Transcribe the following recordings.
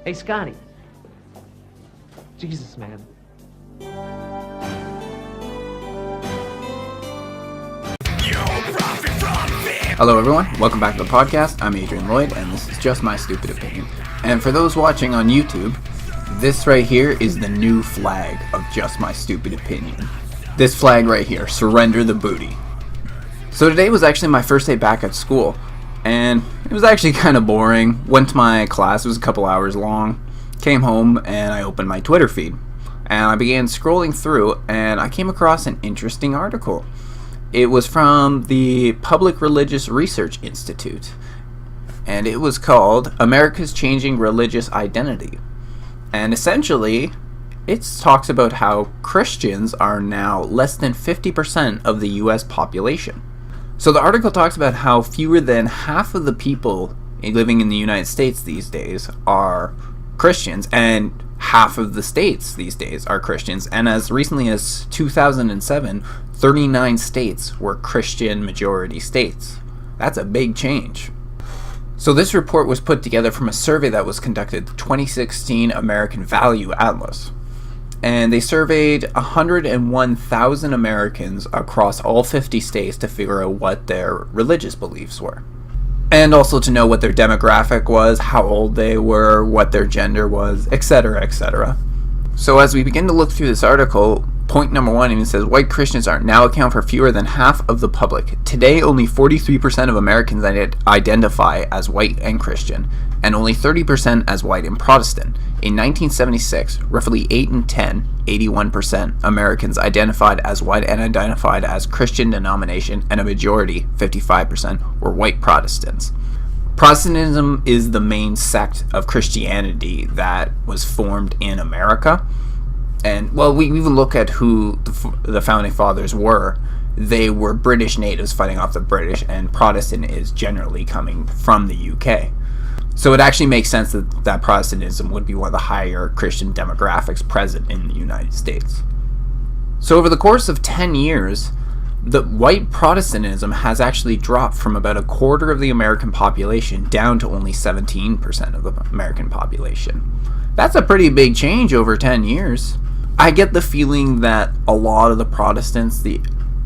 Hey, Scotty. Jesus, man. Hello everyone, welcome back to the podcast. I'm Adrian Lloyd, and this is just my stupid opinion. And for those watching on YouTube, this right here is the new flag of just my stupid opinion. This flag right here, surrender the booty. So today was actually my first day back at school, and it was actually kind of boring. Went to my class, it was a couple hours long, came home, and I opened my Twitter feed. And I began scrolling through, and I came across an interesting article. It was from the Public Religious Research Institute, and it was called America's Changing Religious Identity. And essentially, it talks about how Christians are now less than 50% of the US population. So the article talks about how fewer than half of the people living in the United States these days are Christians, and half of the states these days are Christians. And as recently as 2007, 39 states were Christian majority states. That's a big change. So this report was put together from a survey that was conducted, the 2016 American Value Atlas. And they surveyed 101,000 Americans across all 50 states to figure out what their religious beliefs were. And also to know what their demographic was, how old they were, what their gender was, etc., etc. So as we begin to look through this article, point number one even says, white Christians now account for fewer than half of the public. Today, only 43% of Americans identify as white and Christian, and only 30% as white and Protestant. In 1976, roughly 8 in 10, 81% Americans identified as white and identified as Christian denomination, and a majority, 55%, were white Protestants. Protestantism is the main sect of Christianity that was formed in America. And, well, we even look at who the founding fathers were. They were British natives fighting off the British, and Protestant is generally coming from the UK. So it actually makes sense that Protestantism would be one of the higher Christian demographics present in the United States. So over the course of 10 years, the white Protestantism has actually dropped from about a quarter of the American population down to only 17% of the American population. That's a pretty big change over 10 years. I get the feeling that a lot of the Protestants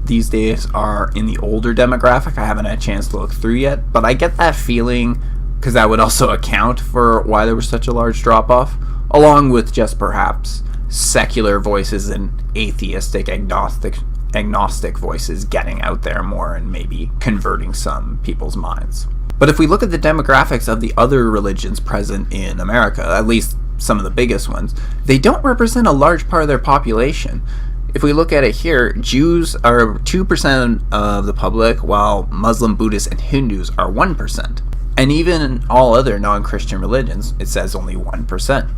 these days are in the older demographic. I haven't had a chance to look through yet, but I get that feeling because that would also account for why there was such a large drop-off, along with just perhaps secular voices and atheistic, agnostic voices getting out there more and maybe converting some people's minds. But if we look at the demographics of the other religions present in America, at least some of the biggest ones, they don't represent a large part of their population. If we look at it here, Jews are 2% of the public, while Muslim, Buddhists, and Hindus are 1%. And even in all other non-Christian religions, it says only 1%.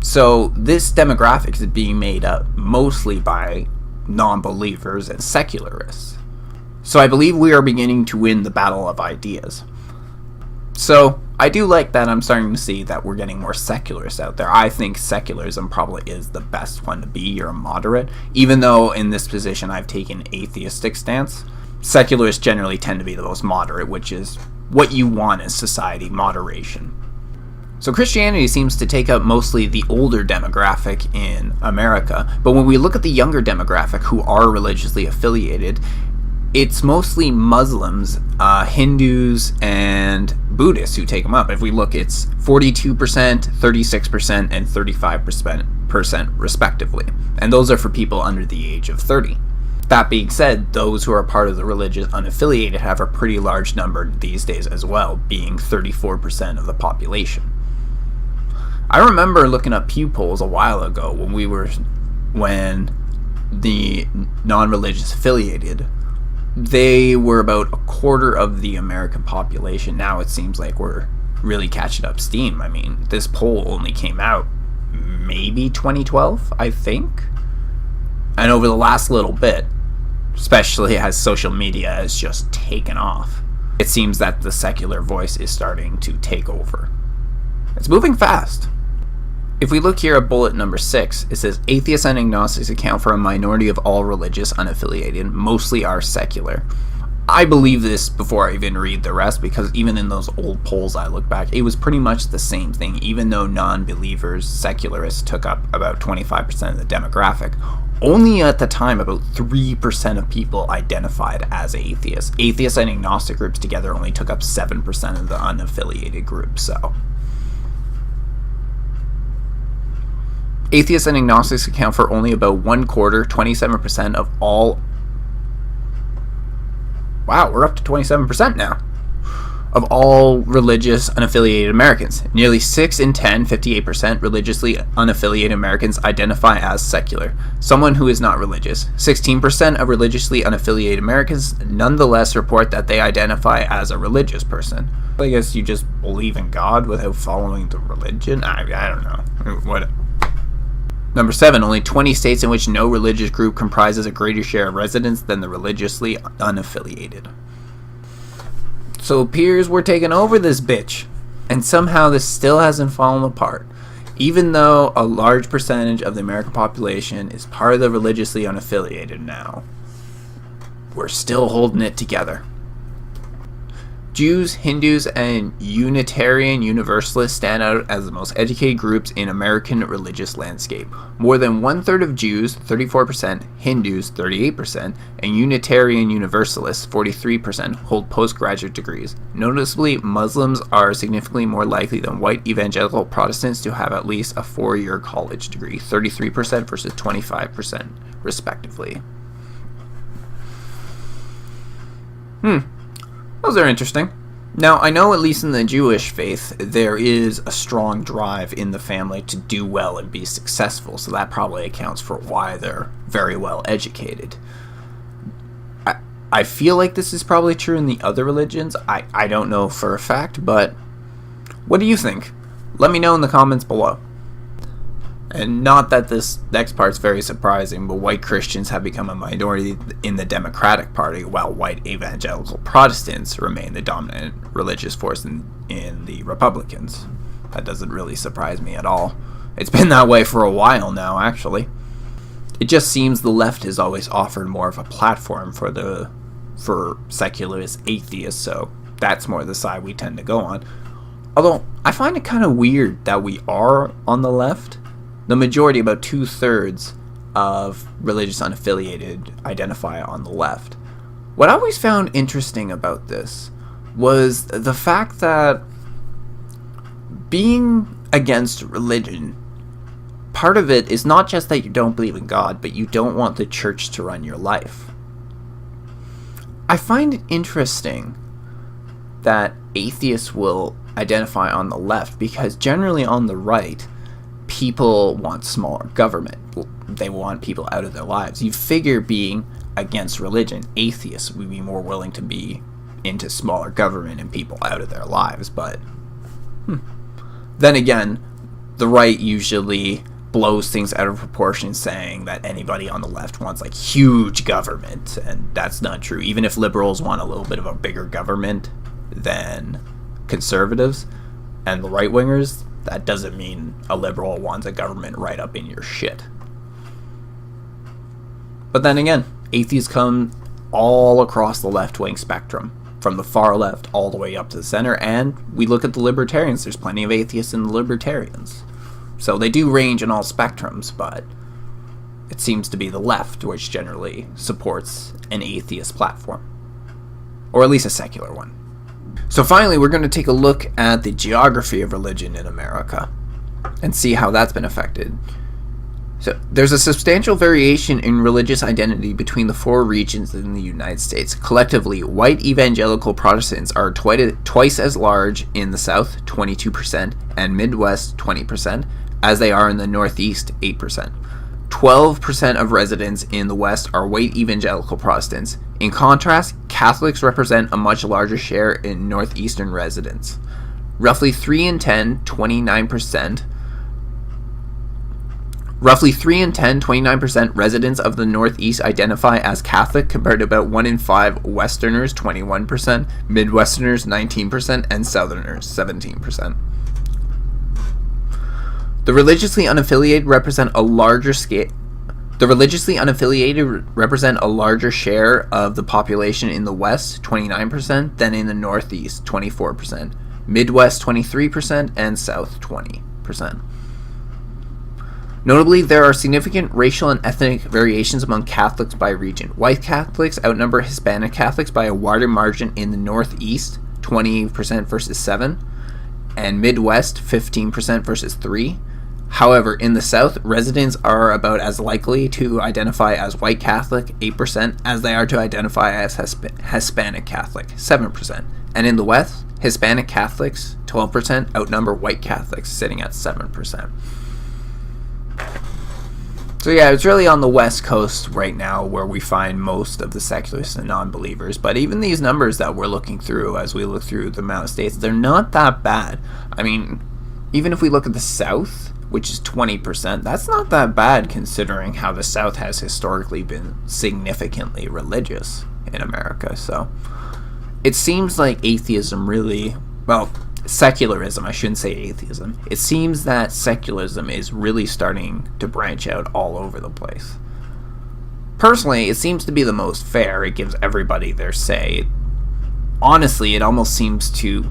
So this demographic is being made up mostly by non-believers and secularists. So I believe we are beginning to win the battle of ideas. So I do like that I'm starting to see that we're getting more secularists out there. I think secularism probably is the best one to be. You're a moderate. Even though in this position I've taken an atheistic stance, secularists generally tend to be the most moderate, which is what you want in society, moderation. So Christianity seems to take up mostly the older demographic in America, but when we look at the younger demographic who are religiously affiliated, it's mostly Muslims, Hindus, and Buddhists who take them up. If we look, it's 42%, 36%, and 35% respectively. And those are for people under the age of 30. That being said, those who are part of the religious unaffiliated have a pretty large number these days as well, being 34% of the population. I remember looking up Pew polls a while ago when the non-religious affiliated, they were about a quarter of the American population. Now it seems like we're really catching up steam. I mean, this poll only came out maybe 2012, I think. And over the last little bit, especially as social media has just taken off, it seems that the secular voice is starting to take over. It's moving fast. If we look here at bullet number 6, it says atheists and agnostics account for a minority of all religious unaffiliated, mostly are secular. I believe this before I even read the rest, because even in those old polls I look back, it was pretty much the same thing. Even though non-believers, secularists, took up about 25% of the demographic, only at the time about 3% of people identified as atheists. Atheists and agnostic groups together only took up 7% of the unaffiliated groups. So atheists and agnostics account for only about 1/4, 27% of all. Wow, we're up to 27% now. Of all religious unaffiliated Americans. Nearly 6 in 10, 58% religiously unaffiliated Americans identify as secular. Someone who is not religious. 16% of religiously unaffiliated Americans nonetheless report that they identify as a religious person. I guess you just believe in God without following the religion? I don't know. What? Number 7, only 20 states in which no religious group comprises a greater share of residents than the religiously unaffiliated. So it appears we're taking over this bitch. And somehow this still hasn't fallen apart. Even though a large percentage of the American population is part of the religiously unaffiliated now, we're still holding it together. Jews, Hindus, and Unitarian Universalists stand out as the most educated groups in American religious landscape. More than 1/3 of Jews, 34%, Hindus, 38%, and Unitarian Universalists, 43%, hold postgraduate degrees. Noticeably, Muslims are significantly more likely than white evangelical Protestants to have at least a 4-year college degree, 33% versus 25%, respectively. Those are interesting. Now, I know at least in the Jewish faith, there is a strong drive in the family to do well and be successful, so that probably accounts for why they're very well educated. I feel like this is probably true in the other religions. I don't know for a fact, but what do you think? Let me know in the comments below. And not that this next part's very surprising, but white Christians have become a minority in the Democratic Party, while white evangelical Protestants remain the dominant religious force in the Republicans. That doesn't really surprise me at all. It's been that way for a while now, actually. It just seems the left has always offered more of a platform for secularist atheists, so that's more the side we tend to go on. Although, I find it kind of weird that we are on the left. The majority, about 2/3 of religious unaffiliated, identify on the left. What I always found interesting about this was the fact that being against religion, part of it is not just that you don't believe in God, but you don't want the church to run your life. I find it interesting that atheists will identify on the left, because generally on the right, people want smaller government. They want people out of their lives. You figure being against religion, atheists would be more willing to be into smaller government and people out of their lives. But then again, the right usually blows things out of proportion, saying that anybody on the left wants like huge government, and that's not true. Even if liberals want a little bit of a bigger government than conservatives and the right-wingers, that doesn't mean a liberal wants a government right up in your shit. But then again, atheists come all across the left-wing spectrum, from the far left all the way up to the center, and we look at the libertarians, there's plenty of atheists in the libertarians. So they do range in all spectrums, but it seems to be the left which generally supports an atheist platform, or at least a secular one. So finally, we're going to take a look at the geography of religion in America and see how that's been affected. So there's a substantial variation in religious identity between the 4 regions in the United States. Collectively, white evangelical Protestants are twice as large in the South, 22%, and Midwest, 20%, as they are in the Northeast, 8%. 12% of residents in the West are white evangelical Protestants. In contrast, Catholics represent a much larger share in Northeastern residents. Roughly 3 in 10, 29%. Roughly 3 in 10, 29% residents of the Northeast identify as Catholic, compared to about 1 in 5 Westerners, 21%, Midwesterners, 19%, and Southerners, 17%. The religiously unaffiliated represent a larger scale. The religiously unaffiliated represent a larger share of the population in the West, 29%, than in the Northeast, 24%, Midwest, 23%, and South, 20%. Notably, there are significant racial and ethnic variations among Catholics by region. White Catholics outnumber Hispanic Catholics by a wider margin in the Northeast, 20% versus 7%, and Midwest, 15% versus 3%. However, in the South, residents are about as likely to identify as white Catholic, 8%, as they are to identify as Hispanic Catholic, 7%. And in the West, Hispanic Catholics, 12%, outnumber white Catholics, sitting at 7%. So yeah, it's really on the West Coast right now where we find most of the secularists and non-believers. But even these numbers that we're looking through as we look through the amount of states, they're not that bad. I mean, even if we look at the South, which is 20%, that's not that bad considering how the South has historically been significantly religious in America. So it seems like atheism really, well, secularism, I shouldn't say atheism. It seems that secularism is really starting to branch out all over the place. Personally, it seems to be the most fair. It gives everybody their say. Honestly, it almost seems to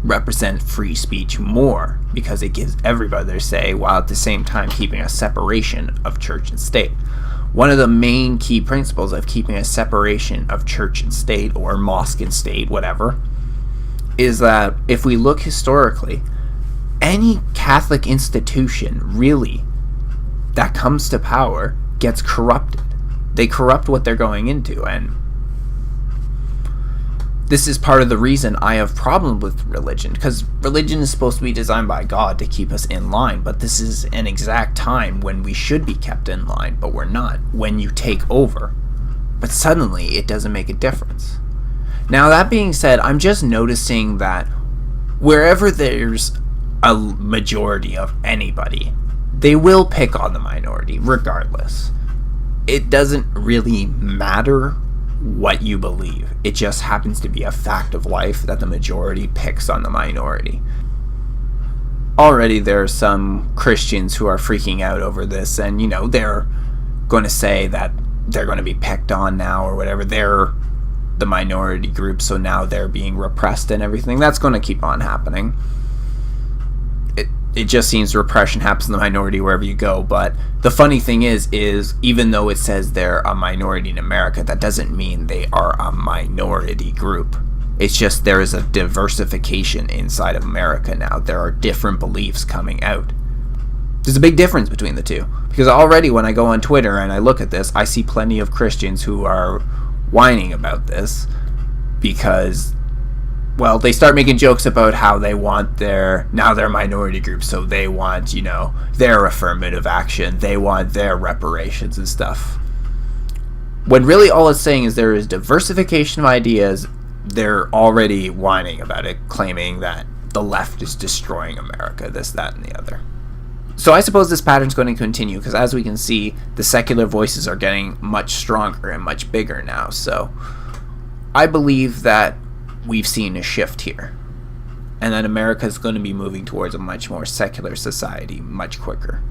represent free speech more because it gives everybody their say while at the same time keeping a separation of church and state. One of the main key principles of keeping a separation of church and state, or mosque and state, whatever, is that if we look historically, any Catholic institution really that comes to power gets corrupted. They corrupt what they're going into, and this is part of the reason I have problems with religion, because religion is supposed to be designed by God to keep us in line, but this is an exact time when we should be kept in line, but we're not, when you take over. But suddenly, it doesn't make a difference. Now, that being said, I'm just noticing that wherever there's a majority of anybody, they will pick on the minority regardless. It doesn't really matter what you believe. It just happens to be a fact of life that the majority picks on the minority. Already there are some Christians who are freaking out over this, and they're going to say that they're going to be picked on now or whatever. They're the minority group, so now they're being repressed and everything. That's going to keep on happening. It just seems repression happens in the minority wherever you go. But the funny thing is even though it says they're a minority in America, that doesn't mean they are a minority group. It's just there is a diversification inside of America now. There are different beliefs coming out. There's a big difference between the two. Because already when I go on Twitter and I look at this, I see plenty of Christians who are whining about this because, well, they start making jokes about how they want they're a minority group, so they want, their affirmative action, they want their reparations and stuff. When really all it's saying is there is diversification of ideas, they're already whining about it, claiming that the left is destroying America, this, that, and the other. So I suppose this pattern's going to continue because, as we can see, the secular voices are getting much stronger and much bigger now. So I believe that we've seen a shift here and that America is going to be moving towards a much more secular society much quicker.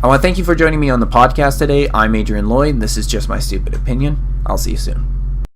I want to thank you for joining me on the podcast today. I'm Adrian Lloyd. This is Just My Stupid Opinion. I'll see you soon.